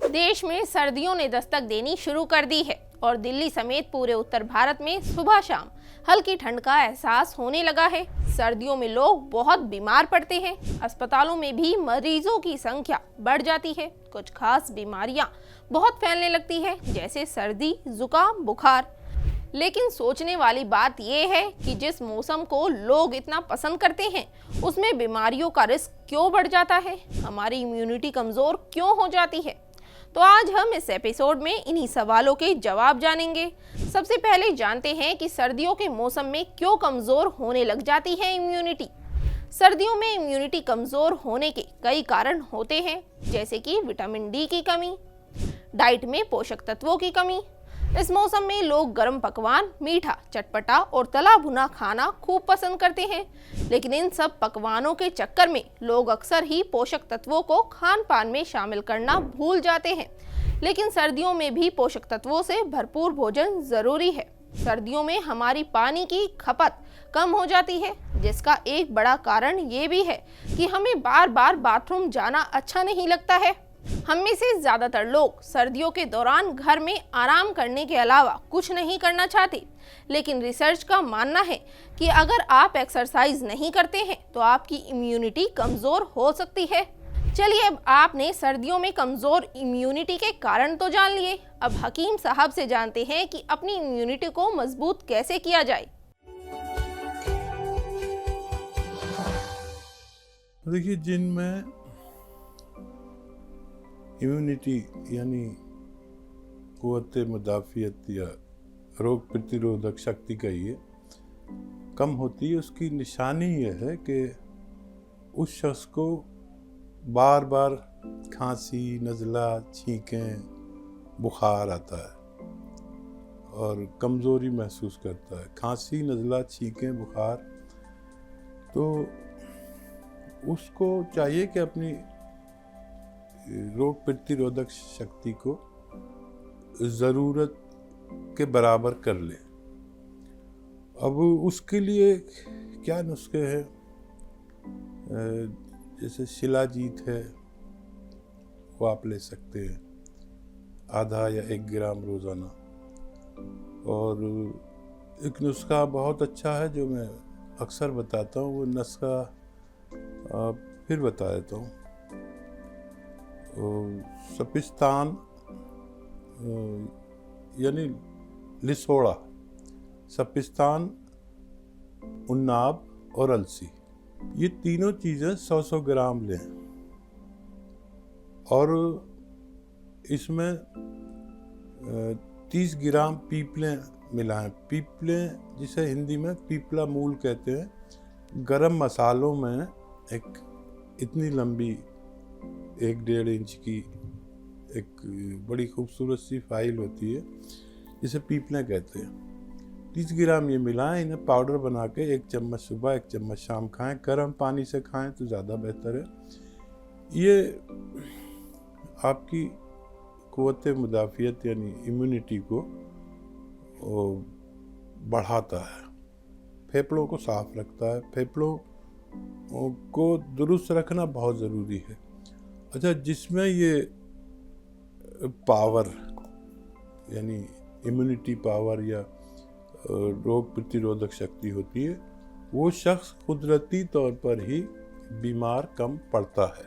देश में सर्दियों ने दस्तक देनी शुरू कर दी है और दिल्ली समेत पूरे उत्तर भारत में सुबह शाम हल्की ठंड का एहसास होने लगा है। सर्दियों में लोग बहुत बीमार पड़ते हैं। अस्पतालों में भी मरीजों की संख्या बढ़ जाती है। कुछ खास बीमारियां बहुत फैलने लगती है, जैसे सर्दी, जुकाम, बुखार। लेकिन सोचने वाली बात यह है कि जिस मौसम को लोग इतना पसंद करते हैं, उसमें बीमारियों का रिस्क क्यों बढ़ जाता है? हमारी इम्यूनिटी कमजोर क्यों हो जाती है? तो आज हम इस एपिसोड में इन्हीं सवालों के जवाब जानेंगे। सबसे पहले जानते हैं कि सर्दियों के मौसम में क्यों कमजोर होने लग जाती है इम्यूनिटी। सर्दियों में इम्यूनिटी कमजोर होने के कई कारण होते हैं, जैसे कि विटामिन डी की कमी, डाइट में पोषक तत्वों की कमी। इस मौसम में लोग गर्म पकवान, मीठा, चटपटा और तला भुना खाना खूब पसंद करते हैं, लेकिन इन सब पकवानों के चक्कर में लोग अक्सर ही पोषक तत्वों को खान पान में शामिल करना भूल जाते हैं। लेकिन सर्दियों में भी पोषक तत्वों से भरपूर भोजन जरूरी है। सर्दियों में हमारी पानी की खपत कम हो जाती है, जिसका एक बड़ा कारण ये भी है कि हमें बार बार बाथरूम जाना अच्छा नहीं लगता है। हम में से ज्यादातर लोग सर्दियों के दौरान घर में आराम करने के अलावा कुछ नहीं करना चाहते, लेकिन रिसर्च का मानना है कि अगर आप एक्सरसाइज नहीं करते हैं तो आपकी इम्यूनिटी कमजोर हो सकती है। चलिए, अब आपने सर्दियों में कमजोर इम्यूनिटी के कारण तो जान लिए, अब हकीम साहब से जानते हैं कि अपनी इम्यूनिटी को मजबूत कैसे किया जाए। देखिए, जिनमें इम्यूनिटी यानी क़ुव्वत मुदाफ़ियत या रोग प्रतिरोधक शक्ति कहिए कम होती है, उसकी निशानी यह है कि उस शख्स को बार बार खांसी, नज़ला, छींकें, बुखार आता है और कमज़ोरी महसूस करता है। खांसी, नज़ला, छींकें, बुखार, तो उसको चाहिए कि अपनी रोग प्रतिरोधक शक्ति को ज़रूरत के बराबर कर ले। अब उसके लिए क्या नुस्खे हैं? जैसे शिलाजीत है, वो आप ले सकते हैं आधा या 1 ग्राम रोज़ाना। और एक नुस्खा बहुत अच्छा है जो मैं अक्सर बताता हूँ, वो नुस्खा फिर बता देता हूँ। सपिस्तान यानी लिसोड़ा, सपिस्तान, उन्नाब और अलसी, ये तीनों चीज़ें 100-100 ग्राम लें और इसमें 30 ग्राम पीपलें मिलाएं। पीपलें, जिसे हिंदी में पीपला मूल कहते हैं, गरम मसालों में एक इतनी लंबी 1-1.5 इंच की एक बड़ी खूबसूरत सी फाइल होती है, जिसे पीपलें कहते हैं। 30 ग्राम ये मिलाएं, इन्हें पाउडर बना के 1 चम्मच सुबह, 1 चम्मच शाम खाएं। गर्म पानी से खाएं तो ज़्यादा बेहतर है। ये आपकी क़ुव्वत मुदाफ़ियत यानी इम्यूनिटी को बढ़ाता है, फेफड़ों को साफ रखता है। फेफड़ों को दुरुस्त रखना बहुत ज़रूरी है। अच्छा, जिसमें ये पावर यानी इम्यूनिटी पावर या रोग प्रतिरोधक शक्ति होती है, वो शख्स कुदरती तौर पर ही बीमार कम पड़ता है।